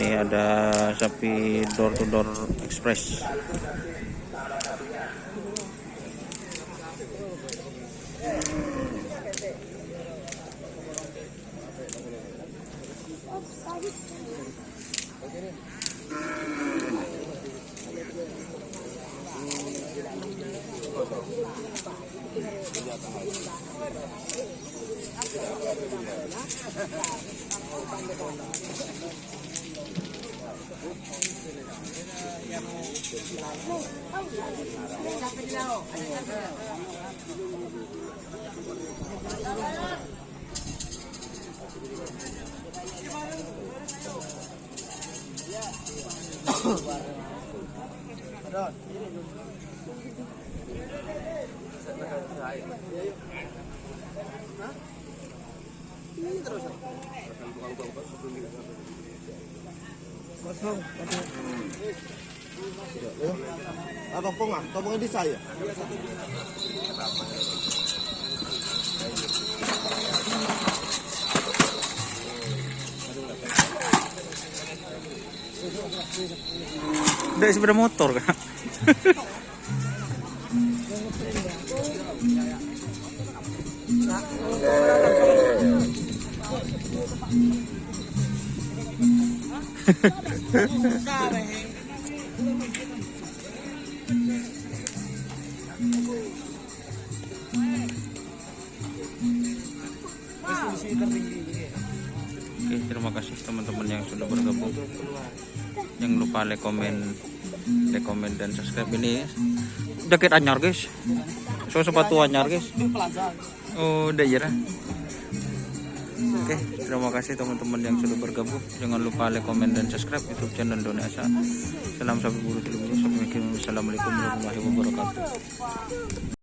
Ini ada sapi door to door express. Abang Pong, kamu di saya. Udah sepeda motor kan? Oke, terima kasih teman-teman yang sudah bergabung. Jangan lupa like, komen dan subscribe. Ini jaket anyar guys, so sepatu anyar guys. Oh udah ya. Oke, terima kasih teman-teman yang sudah bergabung. Jangan lupa like, komen dan subscribe YouTube channel Donesa. Salam sapi buru seluruh. Assalamualaikum warahmatullahi wabarakatuh.